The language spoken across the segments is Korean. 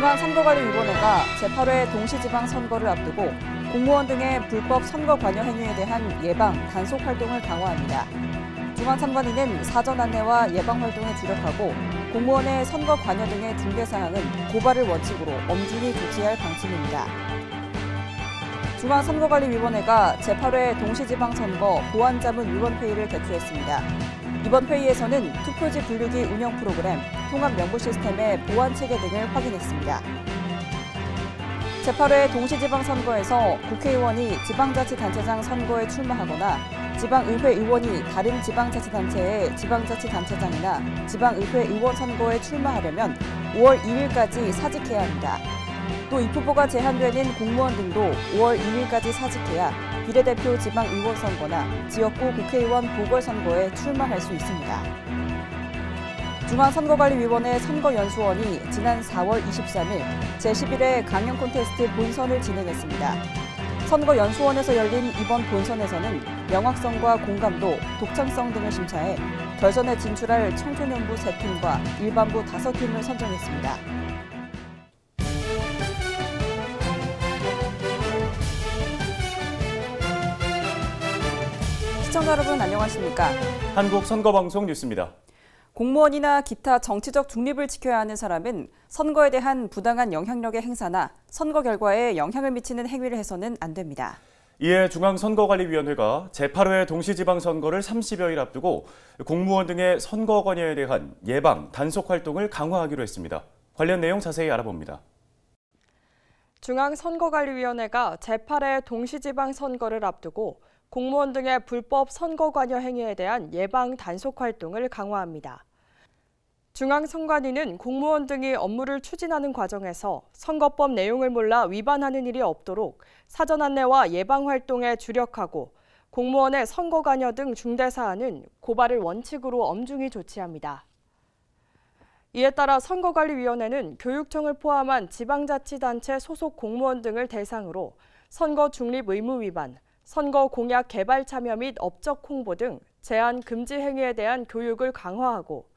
중앙선거관리위원회가 제8회 동시지방선거를 앞두고 공무원 등의 불법 선거 관여 행위에 대한 예방, 단속 활동을 강화합니다. 중앙선관위는 사전 안내와 예방 활동에 주력하고 공무원의 선거 관여 등의 중대 사항은 고발을 원칙으로 엄중히 조치할 방침입니다. 중앙선거관리위원회가 제8회 동시지방선거 보안자문위원회의를 개최했습니다. 이번 회의에서는 투표지 분류기 운영 프로그램, 통합명부 시스템의 보안 체계 등을 확인했습니다. 제8회 동시지방선거에서 국회의원이 지방자치단체장 선거에 출마하거나 지방의회 의원이 다른 지방자치단체의 지방자치단체장이나 지방의회 의원 선거에 출마하려면 5월 2일까지 사직해야 합니다. 또 입후보가 제한되는 공무원 등도 5월 2일까지 사직해야 비례대표 지방의원 선거나 지역구 국회의원 보궐선거에 출마할 수 있습니다. 중앙선거관리위원회 선거연수원이 지난 4월 23일 제11회 강연 콘테스트 본선을 진행했습니다. 선거연수원에서 열린 이번 본선에서는 명확성과 공감도, 독창성 등을 심사해 결선에 진출할 청소년부 3팀과 일반부 5팀을 선정했습니다. 시청자 여러분 안녕하십니까? 한국선거방송 뉴스입니다. 공무원이나 기타 정치적 중립을 지켜야 하는 사람은 선거에 대한 부당한 영향력의 행사나 선거 결과에 영향을 미치는 행위를 해서는 안 됩니다. 이에 중앙선거관리위원회가 제8회 동시지방선거를 30여일 앞두고 공무원 등의 선거 관여에 대한 예방, 단속 활동을 강화하기로 했습니다. 관련 내용 자세히 알아봅니다. 중앙선거관리위원회가 제8회 동시지방선거를 앞두고 공무원 등의 불법 선거 관여 행위에 대한 예방 단속 활동을 강화합니다. 중앙선관위는 공무원 등이 업무를 추진하는 과정에서 선거법 내용을 몰라 위반하는 일이 없도록 사전 안내와 예방 활동에 주력하고 공무원의 선거 관여 등 중대 사안은 고발을 원칙으로 엄중히 조치합니다. 이에 따라 선거관리위원회는 교육청을 포함한 지방자치단체 소속 공무원 등을 대상으로 선거 중립 의무 위반, 선거 공약 개발 참여 및 업적 홍보 등 제한 금지 행위에 대한 교육을 강화하고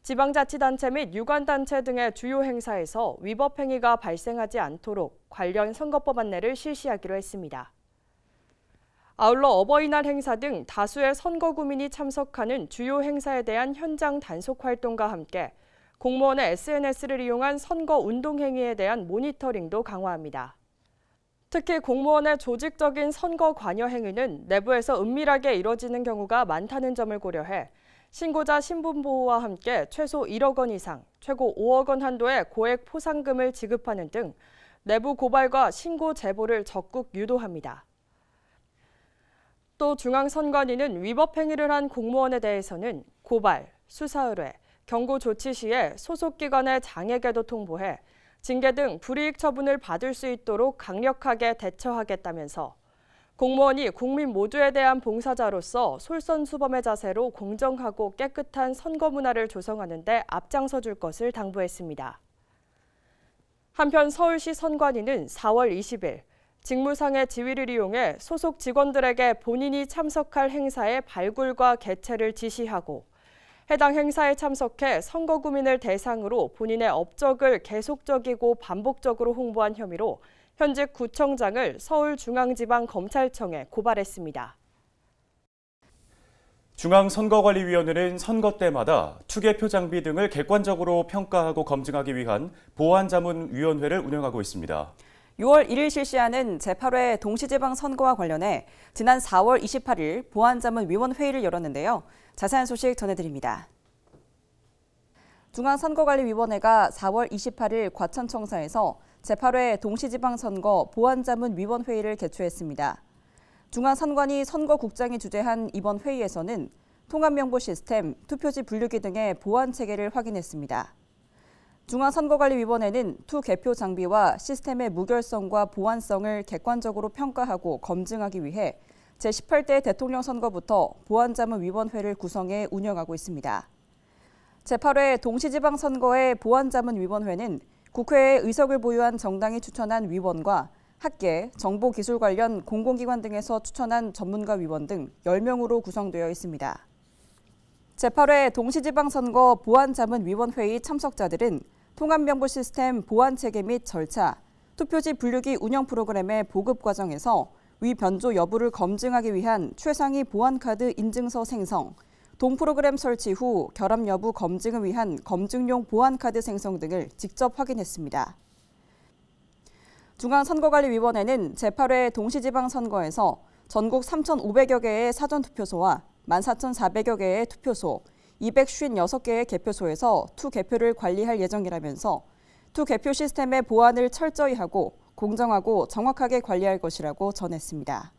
지방자치단체 및 유관단체 등의 주요 행사에서 위법 행위가 발생하지 않도록 관련 선거법 안내를 실시하기로 했습니다. 아울러 어버이날 행사 등 다수의 선거구민이 참석하는 주요 행사에 대한 현장 단속 활동과 함께 공무원의 SNS를 이용한 선거 운동 행위에 대한 모니터링도 강화합니다. 특히 공무원의 조직적인 선거 관여 행위는 내부에서 은밀하게 이뤄지는 경우가 많다는 점을 고려해 신고자 신분 보호와 함께 최소 1억 원 이상, 최고 5억 원 한도의 고액 포상금을 지급하는 등 내부 고발과 신고 제보를 적극 유도합니다. 또 중앙선관위는 위법 행위를 한 공무원에 대해서는 고발, 수사 의뢰, 경고 조치 시에 소속 기관의 장에게도 통보해 징계 등 불이익 처분을 받을 수 있도록 강력하게 대처하겠다면서 공무원이 국민 모두에 대한 봉사자로서 솔선수범의 자세로 공정하고 깨끗한 선거 문화를 조성하는 데 앞장서 줄 것을 당부했습니다. 한편 서울시 선관위는 4월 20일 직무상의 지위를 이용해 소속 직원들에게 본인이 참석할 행사의 발굴과 개최를 지시하고 해당 행사에 참석해 선거구민을 대상으로 본인의 업적을 계속적이고 반복적으로 홍보한 혐의로 현직 구청장을 서울중앙지방검찰청에 고발했습니다. 중앙선거관리위원회는 선거 때마다 투개표 장비 등을 객관적으로 평가하고 검증하기 위한 보안자문위원회를 운영하고 있습니다. 6월 1일 실시하는 제8회 동시지방선거와 관련해 지난 4월 28일 보안자문위원회의를 열었는데요. 자세한 소식 전해드립니다. 중앙선거관리위원회가 4월 28일 과천청사에서 제8회 동시지방선거 보안자문위원회의를 개최했습니다. 중앙선관위 선거국장이 주재한 이번 회의에서는 통합명부 시스템, 투표지 분류기 등의 보안 체계를 확인했습니다. 중앙선거관리위원회는 투개표 장비와 시스템의 무결성과 보안성을 객관적으로 평가하고 검증하기 위해 제18대 대통령 선거부터 보안자문위원회를 구성해 운영하고 있습니다. 제8회 동시지방선거의 보안자문위원회는 국회에 의석을 보유한 정당이 추천한 위원과 학계, 정보기술 관련 공공기관 등에서 추천한 전문가 위원 등 10명으로 구성되어 있습니다. 제8회 동시지방선거 보안자문위원회의 참석자들은 통합명부 시스템 보안 체계 및 절차, 투표지 분류기 운영 프로그램의 보급 과정에서 위 변조 여부를 검증하기 위한 최상위 보안카드 인증서 생성, 동 프로그램 설치 후 결합 여부 검증을 위한 검증용 보안카드 생성 등을 직접 확인했습니다. 중앙선거관리위원회는 제8회 동시지방선거에서 전국 3,500여 개의 사전투표소와 14,400여 개의 투표소, 256개의 개표소에서 투개표를 관리할 예정이라면서 투개표 시스템의 보안을 철저히 하고 공정하고 정확하게 관리할 것이라고 전했습니다.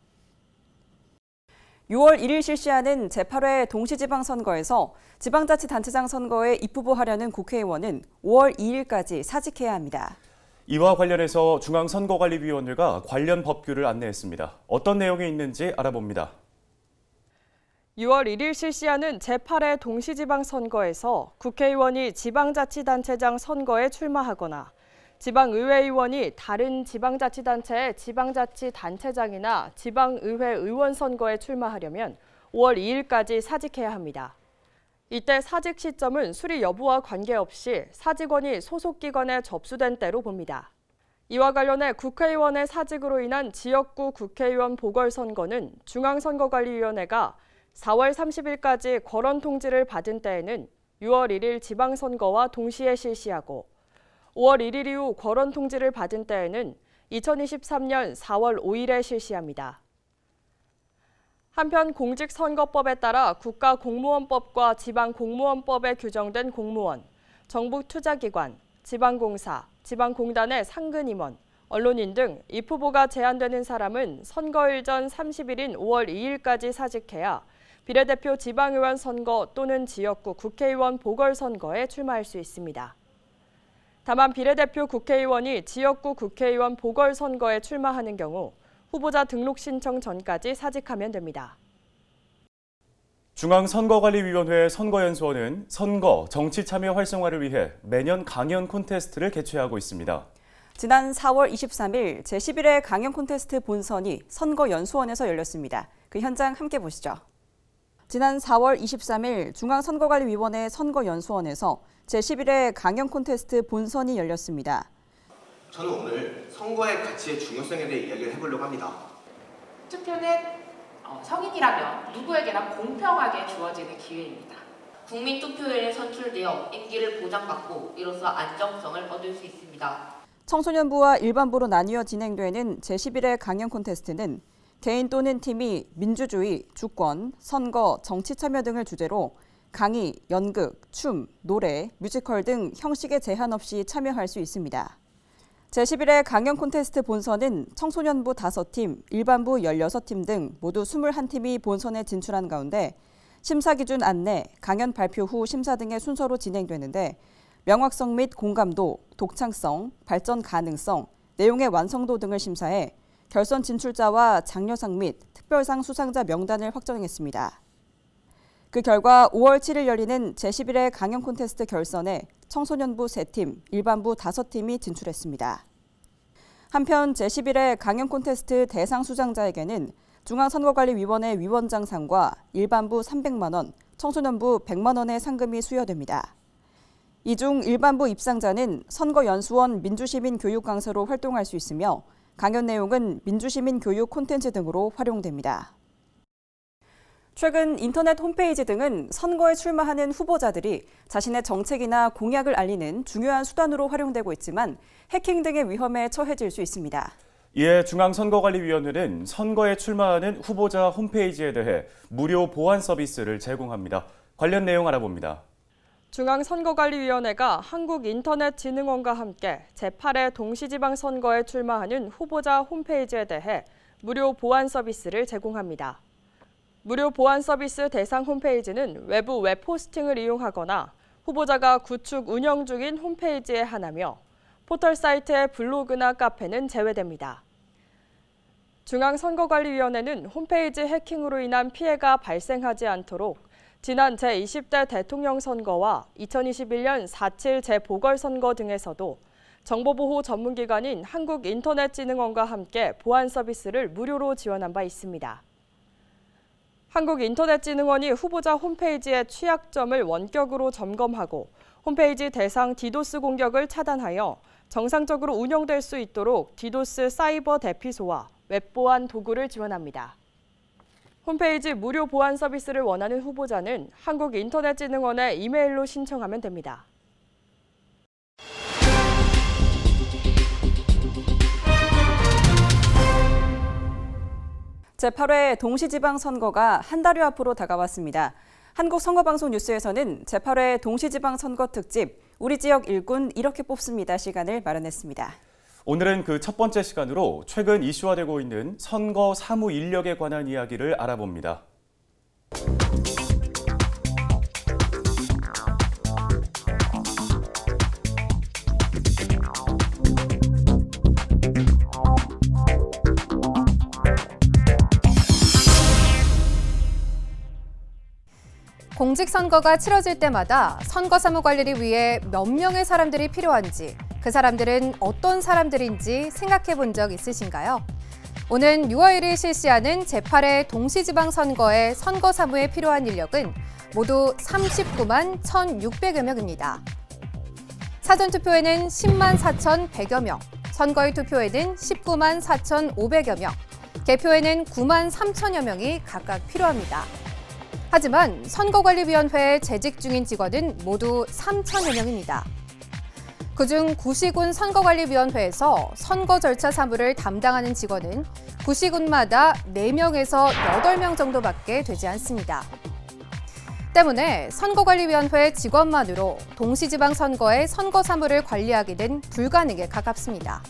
6월 1일 실시하는 제8회 동시지방선거에서 지방자치단체장 선거에 입후보하려는 국회의원은 5월 2일까지 사직해야 합니다. 이와 관련해서 중앙선거관리위원회가 관련 법규를 안내했습니다. 어떤 내용이 있는지 알아봅니다. 6월 1일 실시하는 제8회 동시지방선거에서 국회의원이 지방자치단체장 선거에 출마하거나 지방의회의원이 다른 지방자치단체의 지방자치단체장이나 지방의회 의원 선거에 출마하려면 5월 2일까지 사직해야 합니다. 이때 사직 시점은 수리 여부와 관계없이 사직원이 소속기관에 접수된 때로 봅니다. 이와 관련해 국회의원의 사직으로 인한 지역구 국회의원 보궐선거는 중앙선거관리위원회가 4월 30일까지 거론 통지를 받은 때에는 6월 1일 지방선거와 동시에 실시하고 5월 1일 이후 거론 통지를 받은 때에는 2023년 4월 5일에 실시합니다. 한편 공직선거법에 따라 국가공무원법과 지방공무원법에 규정된 공무원, 정부투자기관, 지방공사, 지방공단의 상근임원, 언론인 등 입후보가 제한되는 사람은 선거일 전 30일인 5월 2일까지 사직해야 비례대표 지방의원 선거 또는 지역구 국회의원 보궐선거에 출마할 수 있습니다. 다만 비례대표 국회의원이 지역구 국회의원 보궐선거에 출마하는 경우 후보자 등록 신청 전까지 사직하면 됩니다. 중앙선거관리위원회 선거연수원은 선거, 정치 참여 활성화를 위해 매년 강연 콘테스트를 개최하고 있습니다. 지난 4월 23일 제11회 강연 콘테스트 본선이 선거연수원에서 열렸습니다. 그 현장 함께 보시죠. 지난 4월 23일 중앙선거관리위원회 선거연수원에서 제11회 강연 콘테스트 본선이 열렸습니다. 저는 오늘 선거의 가치의 중요성에 대해 이야기를 해보려고 합니다. 투표는 성인이라면 누구에게나 공평하게 주어지는 기회입니다. 국민 투표율에 선출되어 임기를 보장받고 이로써 안정성을 얻을 수 있습니다. 청소년부와 일반부로 나뉘어 진행되는 제11회 강연 콘테스트는 개인 또는 팀이 민주주의, 주권, 선거, 정치 참여 등을 주제로 강의, 연극, 춤, 노래, 뮤지컬 등 형식에 제한 없이 참여할 수 있습니다. 제11회 강연 콘테스트 본선은 청소년부 5팀, 일반부 16팀 등 모두 21팀이 본선에 진출한 가운데 심사 기준 안내, 강연 발표 후 심사 등의 순서로 진행되는데 명확성 및 공감도, 독창성, 발전 가능성, 내용의 완성도 등을 심사해 결선 진출자와 장려상 및 특별상 수상자 명단을 확정했습니다. 그 결과 5월 7일 열리는 제11회 강연 콘테스트 결선에 청소년부 3팀, 일반부 5팀이 진출했습니다. 한편 제11회 강연 콘테스트 대상 수상자에게는 중앙선거관리위원회 위원장상과 일반부 300만 원, 청소년부 100만 원의 상금이 수여됩니다. 이 중 일반부 입상자는 선거연수원 민주시민 교육 강사로 활동할 수 있으며 강연 내용은 민주시민 교육 콘텐츠 등으로 활용됩니다. 최근 인터넷 홈페이지 등은 선거에 출마하는 후보자들이 자신의 정책이나 공약을 알리는 중요한 수단으로 활용되고 있지만 해킹 등의 위험에 처해질 수 있습니다. 이에 중앙선거관리위원회는 선거에 출마하는 후보자 홈페이지에 대해 무료 보안 서비스를 제공합니다. 관련 내용 알아봅니다. 중앙선거관리위원회가 한국인터넷진흥원과 함께 제8회 동시지방선거에 출마하는 후보자 홈페이지에 대해 무료 보안 서비스를 제공합니다. 무료 보안 서비스 대상 홈페이지는 외부 웹호스팅을 이용하거나 후보자가 구축 운영 중인 홈페이지에 하나며 포털 사이트의 블로그나 카페는 제외됩니다. 중앙선거관리위원회는 홈페이지 해킹으로 인한 피해가 발생하지 않도록 지난 제20대 대통령 선거와 2021년 4.7 재보궐선거 등에서도 정보보호 전문기관인 한국인터넷진흥원과 함께 보안 서비스를 무료로 지원한 바 있습니다. 한국인터넷진흥원이 후보자 홈페이지의 취약점을 원격으로 점검하고 홈페이지 대상 디도스 공격을 차단하여 정상적으로 운영될 수 있도록 디도스 사이버 대피소와 웹보안 도구를 지원합니다. 홈페이지 무료 보안 서비스를 원하는 후보자는 한국인터넷진흥원에 이메일로 신청하면 됩니다. 제8회 동시지방선거가 한 달여 앞으로 다가왔습니다. 한국선거방송 뉴스에서는 제8회 동시지방선거 특집 우리 지역 일군 이렇게 뽑습니다 시간을 마련했습니다. 오늘은 그 첫 번째 시간으로 최근 이슈화되고 있는 선거 사무 인력에 관한 이야기를 알아봅니다. 공직선거가 치러질 때마다 선거사무 관리를 위해 몇 명의 사람들이 필요한지, 그 사람들은 어떤 사람들인지 생각해 본 적 있으신가요? 오는 6월 1일 실시하는 제8회 동시지방선거의 선거사무에 필요한 인력은 모두 39만 1,600여 명입니다. 사전투표에는 10만 4,100여 명, 선거일 투표에는 19만 4,500여 명, 개표에는 9만 3천여 명이 각각 필요합니다. 하지만 선거관리위원회에 재직 중인 직원은 모두 3천여 명입니다. 그중 구시군 선거관리위원회에서 선거 절차 사무를 담당하는 직원은 구시군마다 4명에서 8명 정도밖에 되지 않습니다. 때문에 선거관리위원회 직원만으로 동시지방선거의 선거 사무를 관리하기는 불가능에 가깝습니다.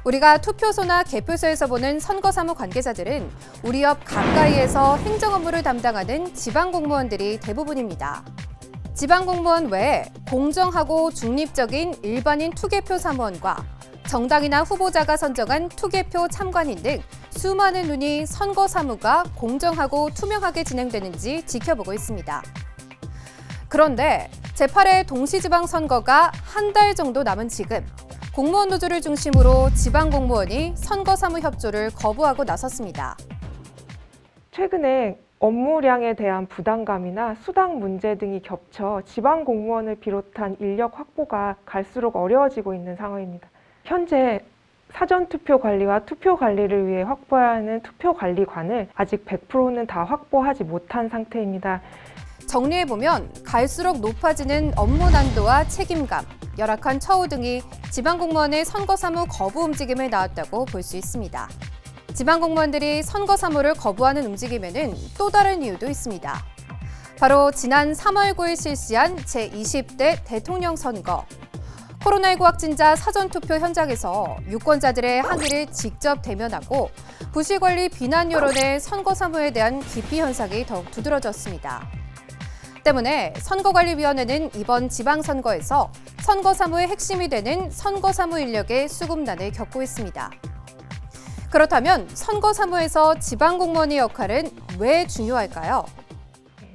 우리가 투표소나 개표소에서 보는 선거사무 관계자들은 우리 옆 가까이에서 행정 업무를 담당하는 지방공무원들이 대부분입니다. 지방공무원 외에 공정하고 중립적인 일반인 투개표 사무원과 정당이나 후보자가 선정한 투개표 참관인 등 수많은 눈이 선거 사무가 공정하고 투명하게 진행되는지 지켜보고 있습니다. 그런데 제8회 동시지방선거가 한 달 정도 남은 지금 공무원 노조를 중심으로 지방공무원이 선거사무 협조를 거부하고 나섰습니다. 최근에 업무량에 대한 부담감이나 수당 문제 등이 겹쳐 지방공무원을 비롯한 인력 확보가 갈수록 어려워지고 있는 상황입니다. 현재 사전투표 관리와 투표 관리를 위해 확보해야 하는 투표관리관을 아직 100%는 다 확보하지 못한 상태입니다. 정리해보면 갈수록 높아지는 업무 난도와 책임감, 열악한 처우 등이 지방공무원의 선거사무 거부 움직임을 낳았다고 볼 수 있습니다. 지방공무원들이 선거사무를 거부하는 움직임에는 또 다른 이유도 있습니다. 바로 지난 3월 9일 실시한 제20대 대통령 선거. 코로나19 확진자 사전투표 현장에서 유권자들의 항의를 직접 대면하고 부실관리 비난 여론의 선거사무에 대한 기피 현상이 더욱 두드러졌습니다. 때문에 선거관리위원회는 이번 지방선거에서 선거사무의 핵심이 되는 선거사무 인력의 수급난을 겪고 있습니다. 그렇다면 선거사무에서 지방공무원의 역할은 왜 중요할까요?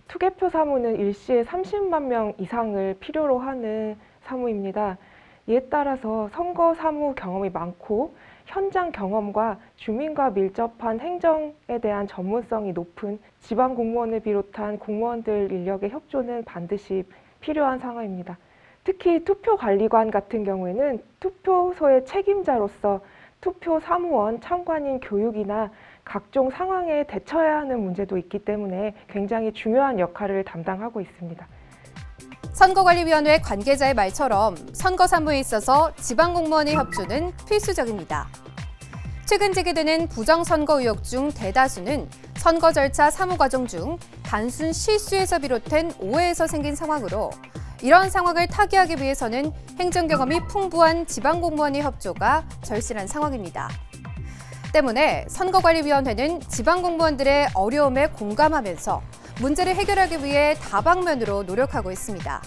투개표 사무는 일시에 30만 명 이상을 필요로 하는 사무입니다. 이에 따라서 선거 사무 경험이 많고 현장 경험과 주민과 밀접한 행정에 대한 전문성이 높은 지방 공무원을 비롯한 공무원들 인력의 협조는 반드시 필요한 상황입니다. 특히 투표관리관 같은 경우에는 투표소의 책임자로서 투표 사무원, 참관인 교육이나 각종 상황에 대처해야 하는 문제도 있기 때문에 굉장히 중요한 역할을 담당하고 있습니다. 선거관리위원회 관계자의 말처럼 선거사무에 있어서 지방공무원의 협조는 필수적입니다. 최근 제기되는 부정선거 의혹 중 대다수는 선거 절차 사무 과정 중 단순 실수에서 비롯된 오해에서 생긴 상황으로 이런 상황을 타개하기 위해서는 행정 경험이 풍부한 지방공무원의 협조가 절실한 상황입니다. 때문에 선거관리위원회는 지방공무원들의 어려움에 공감하면서 문제를 해결하기 위해 다방면으로 노력하고 있습니다.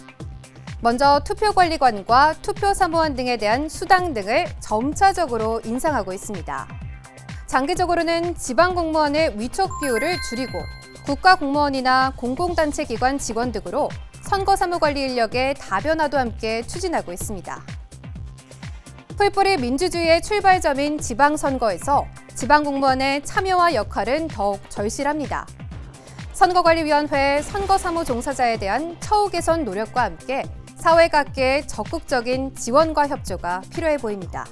먼저 투표관리관과 투표사무원 등에 대한 수당 등을 점차적으로 인상하고 있습니다. 장기적으로는 지방공무원의 위촉 비율을 줄이고 국가공무원이나 공공단체 기관 직원 등으로 선거사무관리 인력의 다변화도 함께 추진하고 있습니다. 풀뿌리 민주주의의 출발점인 지방선거에서 지방공무원의 참여와 역할은 더욱 절실합니다. 선거관리위원회 선거사무 종사자에 대한 처우 개선 노력과 함께 사회 각계의 적극적인 지원과 협조가 필요해 보입니다.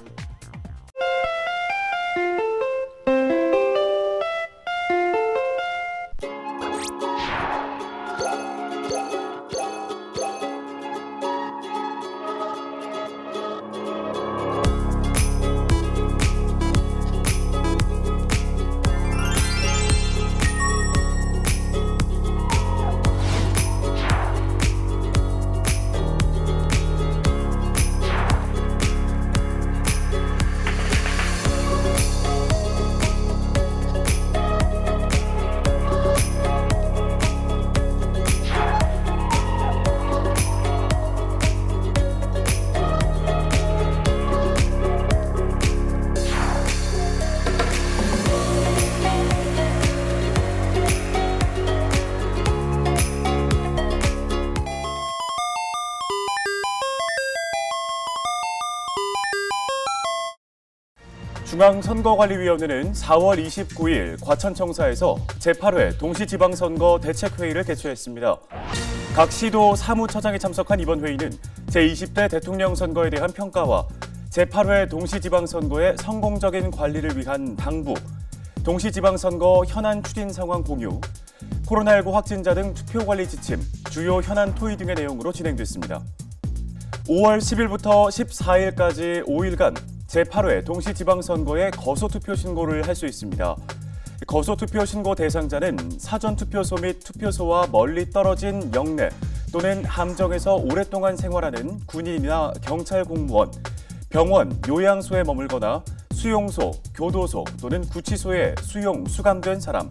중앙선거관리위원회는 4월 29일 과천청사에서 제8회 동시지방선거 대책회의를 개최했습니다. 각 시도 사무처장이 참석한 이번 회의는 제20대 대통령 선거에 대한 평가와 제8회 동시지방선거의 성공적인 관리를 위한 당부, 동시지방선거 현안 추진 상황 공유, 코로나19 확진자 등 투표관리 지침, 주요 현안 토의 등의 내용으로 진행됐습니다. 5월 10일부터 14일까지 5일간 제8회 동시지방선거에 거소투표 신고를 할 수 있습니다. 거소투표 신고 대상자는 사전투표소 및 투표소와 멀리 떨어진 영내 또는 함정에서 오랫동안 생활하는 군인이나 경찰 공무원, 병원, 요양소에 머물거나 수용소, 교도소 또는 구치소에 수용, 수감된 사람,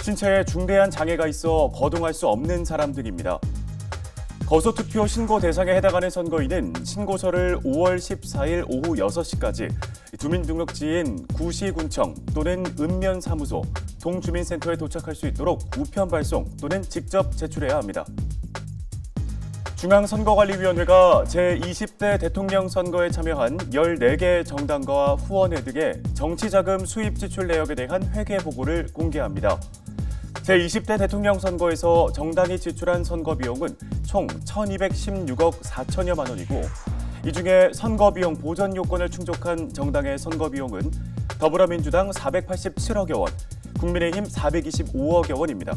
신체에 중대한 장애가 있어 거동할 수 없는 사람 등입니다. 거소투표 신고 대상에 해당하는 선거인은 신고서를 5월 14일 오후 6시까지 주민등록지인 구시군청 또는 읍면사무소, 동주민센터에 도착할 수 있도록 우편 발송 또는 직접 제출해야 합니다. 중앙선거관리위원회가 제20대 대통령 선거에 참여한 14개 정당과 후원회 등의 정치자금 수입 지출 내역에 대한 회계 보고를 공개합니다. 제20대 대통령 선거에서 정당이 지출한 선거 비용은 총 1,216억 4천여만 원이고 이 중에 선거비용 보전 요건을 충족한 정당의 선거비용은 더불어민주당 487억여 원, 국민의힘 425억여 원입니다.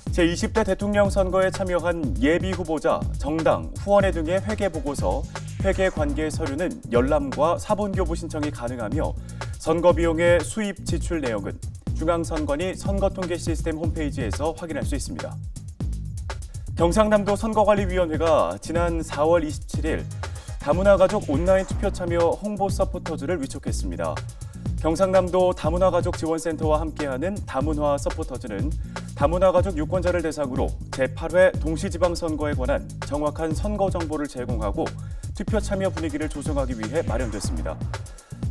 제20대 대통령 선거에 참여한 예비 후보자, 정당, 후원회 등의 회계 보고서, 회계 관계 서류는 열람과 사본교부 신청이 가능하며 선거 비용의 수입 지출 내역은 중앙선관위 선거통계 시스템 홈페이지에서 확인할 수 있습니다. 경상남도 선거관리위원회가 지난 4월 27일 다문화 가족 온라인 투표 참여 홍보 서포터즈를 위촉했습니다. 경상남도 다문화 가족 지원센터와 함께하는 다문화 서포터즈는 다문화 가족 유권자를 대상으로 제8회 동시지방선거에 관한 정확한 선거 정보를 제공하고 투표 참여 분위기를 조성하기 위해 마련됐습니다.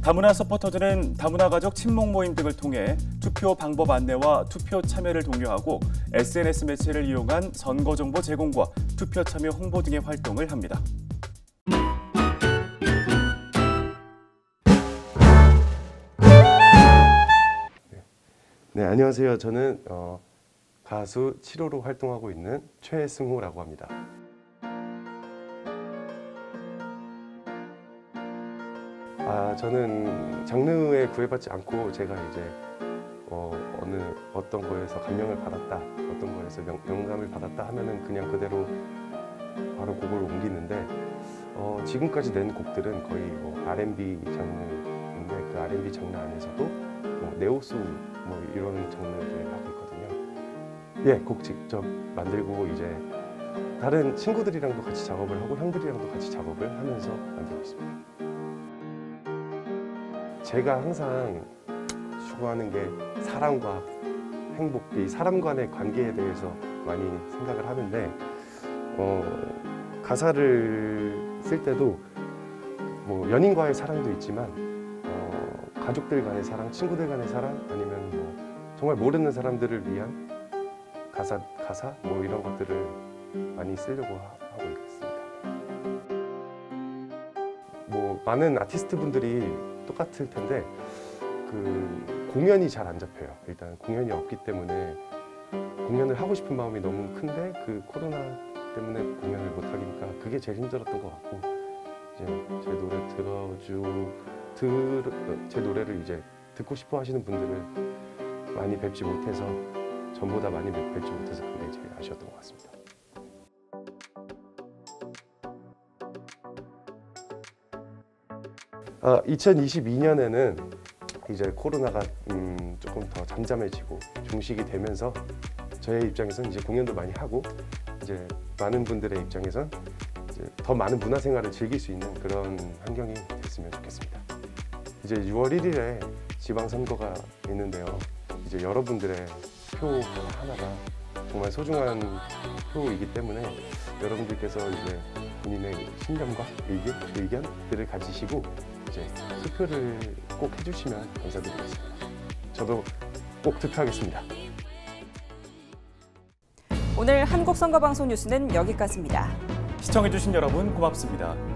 다문화 서포터즈는 다문화 가족 친목 모임 등을 통해 투표 방법 안내와 투표 참여를 독려하고 SNS 매체를 이용한 선거 정보 제공과 투표 참여 홍보 등의 활동을 합니다. 네, 안녕하세요. 저는 가수 7호로 활동하고 있는 최승호라고 합니다. 저는 장르에 구애받지 않고 제가 이제 어떤 거에서 감명을 받았다, 어떤 거에서 영감을 받았다 하면은 그냥 그대로 바로 곡을 옮기는데 지금까지 낸 곡들은 거의 R&B 장르인데 그 R&B 장르 안에서도 네오소울 이런 장르를 하고 있거든요. 예, 곡 직접 만들고 이제 다른 친구들이랑도 같이 작업을 하고 형들이랑도 같이 작업을 하면서 만들고 있습니다. 제가 항상 추구하는 게 사람과 행복, 이 사람 간의 관계에 대해서 많이 생각을 하는데 가사를 쓸 때도 연인과의 사랑도 있지만 가족들 간의 사랑, 친구들 간의 사랑, 아니면 정말 모르는 사람들을 위한 가사 이런 것들을 많이 쓰려고 하고 있습니다. 많은 아티스트 분들이 똑같을 텐데 공연이 잘 안 잡혀요. 일단 공연이 없기 때문에 공연을 하고 싶은 마음이 너무 큰데 그 코로나 때문에 공연을 못 하니까 그게 제일 힘들었던 것 같고 이제 제 노래를 이제 듣고 싶어 하시는 분들을 많이 뵙지 못해서 전보다 많이 뵙지 못해서 그게 제일 아쉬웠던 것 같습니다. 2022년에는 이제 코로나가 조금 더 잠잠해지고 종식이 되면서 저의 입장에서는 이제 공연도 많이 하고 이제 많은 분들의 입장에선 이제 더 많은 문화생활을 즐길 수 있는 그런 환경이 됐으면 좋겠습니다. 이제 6월 1일에 지방선거가 있는데요. 이제 여러분들의 표 하나가 정말 소중한 표이기 때문에 여러분들께서 이제 본인의 신념과 의견들을 가지시고 이제 투표를 꼭 해주시면 감사드리겠습니다. 저도 꼭 투표하겠습니다. 오늘 한국선거방송 뉴스는 여기까지입니다. 시청해주신 여러분 고맙습니다.